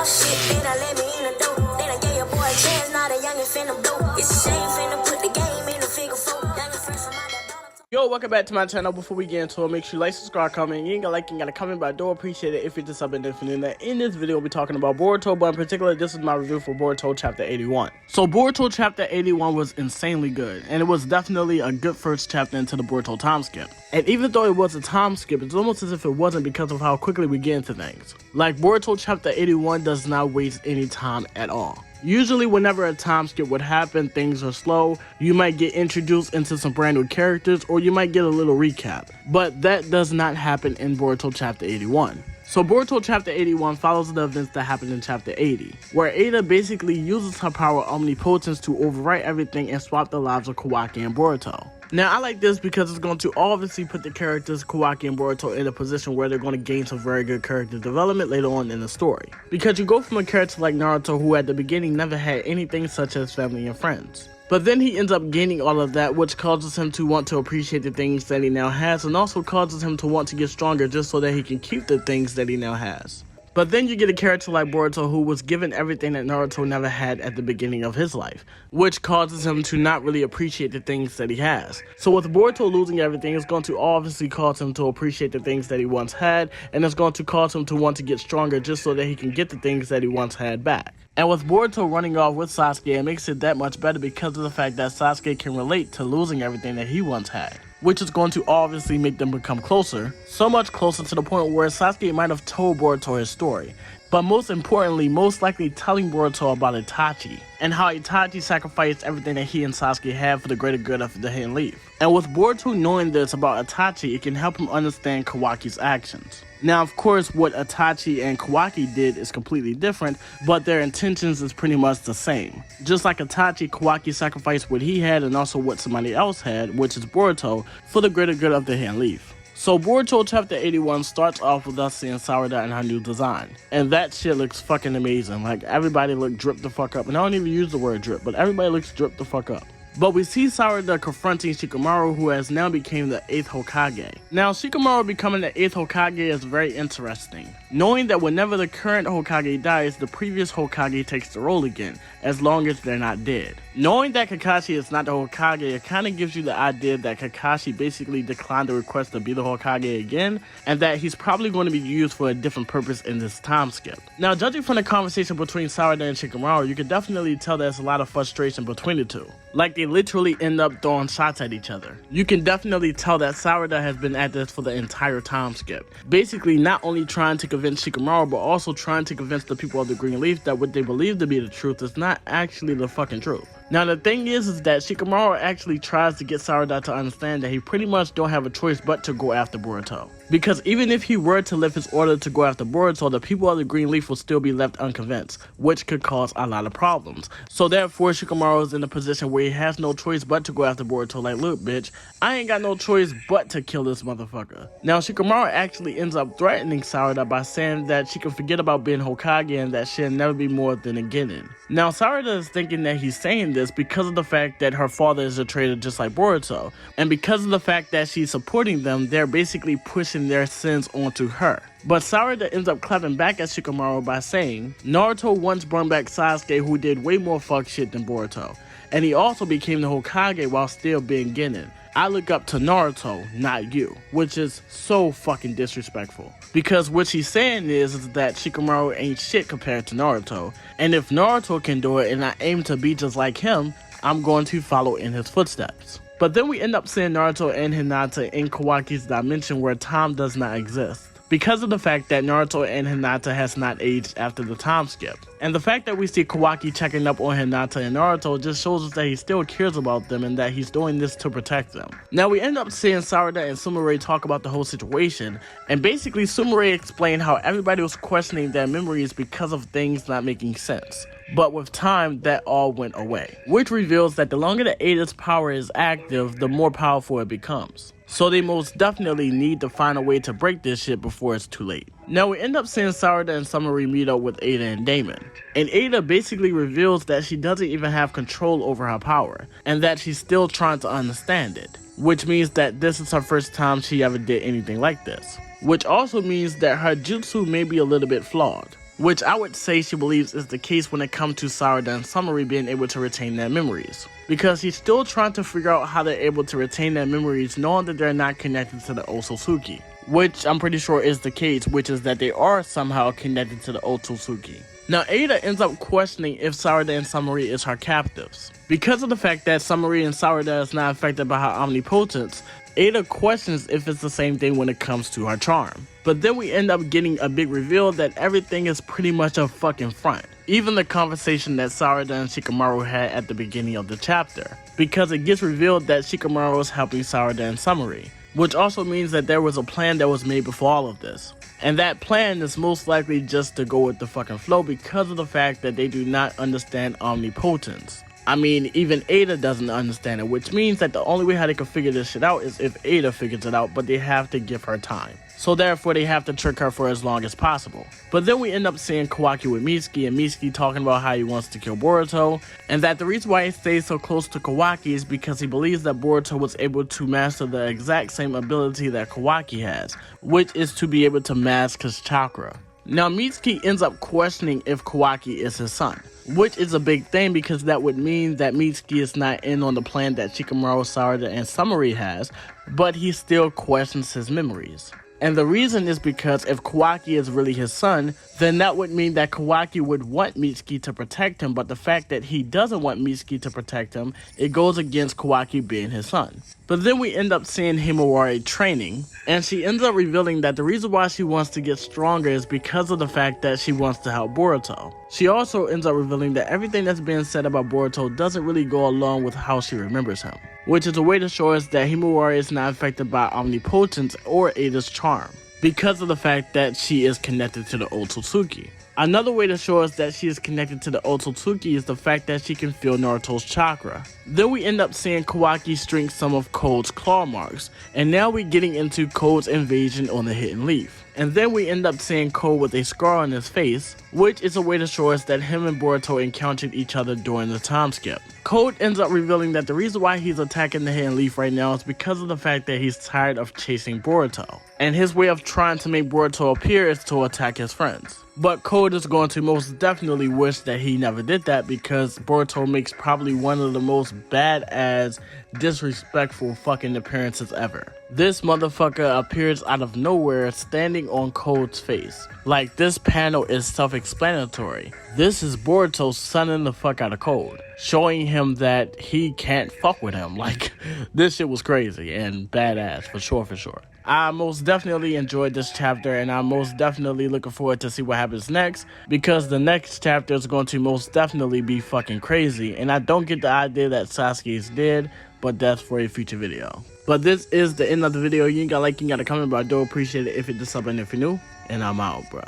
Shit, they done let me in the door. They done gave your boy a chance, now the youngin' finna blow. It's a shame finna put the game in the figure four. Youngin' fresh from out that dollar. Yo, welcome back to my channel. Before we get into it, make sure you like, subscribe, comment. You ain't got like, you ain't got a comment, but I do appreciate it if you're just subbing if you're new. In this video, we'll be talking about Boruto, but in particular, this is my review for Boruto Chapter 81. So Boruto Chapter 81 was insanely good, and it was definitely a good first chapter into the Boruto time skip. And even though it was a time skip, it's almost as if it wasn't because of how quickly we get into things. Like, Boruto Chapter 81 does not waste any time at all. Usually whenever a time skip would happen, things are slow, you might get introduced into some brand new characters, or you might get a little recap. But that does not happen in Boruto Chapter 81. So Boruto Chapter 81 follows the events that happened in Chapter 80, where Ada basically uses her power omnipotence to overwrite everything and swap the lives of Kawaki and Boruto. Now, I like this because it's going to obviously put the characters Kawaki and Boruto in a position where they're going to gain some very good character development later on in the story. Because you go from a character like Naruto, who at the beginning never had anything such as family and friends. But then he ends up gaining all of that, which causes him to want to appreciate the things that he now has, and also causes him to want to get stronger just so that he can keep the things that he now has. But then you get a character like Boruto, who was given everything that Naruto never had at the beginning of his life, which causes him to not really appreciate the things that he has. So with Boruto losing everything, it's going to obviously cause him to appreciate the things that he once had, and it's going to cause him to want to get stronger just so that he can get the things that he once had back. And with Boruto running off with Sasuke, it makes it that much better because of the fact that Sasuke can relate to losing everything that he once had, which is going to obviously make them become closer, so much closer to the point where Sasuke might have told Boruto his story. But most importantly, most likely telling Boruto about Itachi, and how Itachi sacrificed everything that he and Sasuke had for the greater good of the Hidden Leaf. And with Boruto knowing this about Itachi, it can help him understand Kawaki's actions. Now, of course, what Itachi and Kawaki did is completely different, but their intentions is pretty much the same. Just like Itachi, Kawaki sacrificed what he had and also what somebody else had, which is Boruto, for the greater good of the Hidden Leaf. So Boruto Chapter 81 starts off with us seeing Sarada and her new design. And that shit looks fucking amazing. Like, everybody looked dripped the fuck up. And I don't even use the word drip, but everybody looks dripped the fuck up. But we see Sarada confronting Shikamaru, who has now become the 8th Hokage. Now, Shikamaru becoming the 8th Hokage is very interesting, knowing that whenever the current Hokage dies, the previous Hokage takes the role again, as long as they're not dead. Knowing that Kakashi is not the Hokage, it kind of gives you the idea that Kakashi basically declined the request to be the Hokage again, and that he's probably going to be used for a different purpose in this time skip. Now, judging from the conversation between Sarada and Shikamaru, you can definitely tell there's a lot of frustration between the two. Like, they literally end up throwing shots at each other. You can definitely tell that Sarada has been at this for the entire time skip. Basically, not only trying to convince Shikamaru, but also trying to convince the people of the Green Leaf that what they believe to be the truth is not actually the fucking truth. Now, the thing is that Shikamaru actually tries to get Sarada to understand that he pretty much don't have a choice but to go after Boruto. Because even if he were to lift his order to go after Boruto, the people of the Green Leaf will still be left unconvinced, which could cause a lot of problems. So therefore, Shikamaru is in a position where he has no choice but to go after Boruto. Like, look, bitch, I ain't got no choice but to kill this motherfucker. Now, Shikamaru actually ends up threatening Sarada by saying that she can forget about being Hokage and that she'll never be more than a Genin. Now, Sarada is thinking that he's saying this because of the fact that her father is a traitor just like Boruto, and because of the fact that she's supporting them, they're basically pushing their sins onto her. But Sarada ends up clapping back at Shikamaru by saying, Naruto once brought back Sasuke, who did way more fuck shit than Boruto, and he also became the Hokage while still being Genin. I look up to Naruto, not you, which is so fucking disrespectful. Because what she's saying is that Shikamaru ain't shit compared to Naruto, and if Naruto can do it and I aim to be just like him, I'm going to follow in his footsteps. But then we end up seeing Naruto and Hinata in Kawaki's dimension where time does not exist, because of the fact that Naruto and Hinata has not aged after the time skip. And the fact that we see Kawaki checking up on Hinata and Naruto just shows us that he still cares about them and that he's doing this to protect them. Now we end up seeing Sarada and Sumire talk about the whole situation, and basically Sumire explained how everybody was questioning their memories because of things not making sense. But with time, that all went away, which reveals that the longer the Ada's power is active, the more powerful it becomes. So they most definitely need to find a way to break this shit before it's too late. Now we end up seeing Sarada and Sumire meet up with Ada and Damon. And Ada basically reveals that she doesn't even have control over her power, and that she's still trying to understand it. Which means that this is her first time she ever did anything like this. Which also means that her jutsu may be a little bit flawed. which I would say she believes is the case when it comes to Sarada and Shikamaru being able to retain their memories. Because he's still trying to figure out how they're able to retain their memories knowing that they're not connected to the Otsutsuki. Which I'm pretty sure is the case, which is that they are somehow connected to the Otsutsuki. Now Ada ends up questioning if Sarada and Shikamaru is her captives. Because of the fact that Shikamaru and Sarada is not affected by her omnipotence, Ada questions if it's the same thing when it comes to her charm. But then we end up getting a big reveal that everything is pretty much a fucking front. Even the conversation that Sarada and Shikamaru had at the beginning of the chapter. Because it gets revealed that Shikamaru is helping Sarada and Shikamaru. Which also means that there was a plan that was made before all of this. And that plan is most likely just to go with the fucking flow because of the fact that they do not understand omnipotence. I mean, even Ada doesn't understand it, which means that the only way how they can figure this shit out is if Ada figures it out, but they have to give her time. So therefore they have to trick her for as long as possible. But then we end up seeing Kawaki with Mitsuki, and Mitsuki talking about how he wants to kill Boruto, and that the reason why he stays so close to Kawaki is because he believes that Boruto was able to master the exact same ability that Kawaki has, which is to be able to mask his chakra. Now Mitsuki ends up questioning if Kawaki is his son, which is a big thing because that would mean that Mitsuki is not in on the plan that Shikamaru, Sarada, and Shikamaru has, but he still questions his memories. And the reason is because if Kawaki is really his son, then that would mean that Kawaki would want Mitsuki to protect him, but the fact that he doesn't want Mitsuki to protect him, it goes against Kawaki being his son. But then we end up seeing Himawari training, and she ends up revealing that the reason why she wants to get stronger is because of the fact that she wants to help Boruto. She also ends up revealing that everything that's being said about Boruto doesn't really go along with how she remembers him, which is a way to show us that Himawari is not affected by omnipotence or Ada's charm, because of the fact that she is connected to the Otsutsuki. Another way to show us that she is connected to the Otsutsuki is the fact that she can feel Naruto's chakra. Then we end up seeing Kawaki string some of Code's claw marks, and now we're getting into Code's invasion on the hidden leaf. And then we end up seeing Code with a scar on his face, which is a way to show us that him and Boruto encountered each other during the time skip. Code ends up revealing that the reason why he's attacking the hidden leaf right now is because of the fact that he's tired of chasing Boruto. And his way of trying to make Boruto appear is to attack his friends. But Code is going to most definitely wish that he never did that because Boruto makes probably one of the most badass, disrespectful fucking appearances ever. This motherfucker appears out of nowhere standing on Code's face. Like, this panel is self-explanatory. This is Boruto sunning the fuck out of Code, showing him that he can't fuck with him. Like, this shit was crazy and badass for sure. I most definitely enjoyed this chapter, and I'm most definitely looking forward to see what happens next, because the next chapter is going to most definitely be fucking crazy, and I don't get the idea that Sasuke is dead, but that's for a future video. But this is the end of the video. You ain't got like, you ain't got a comment, but I do appreciate it if you hit the sub button if you're new, and I'm out, bro.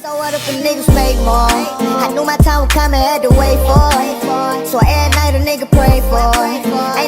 So what if the niggas make more? I knew my time would come and had to wait for it. So every night a nigga pray for it.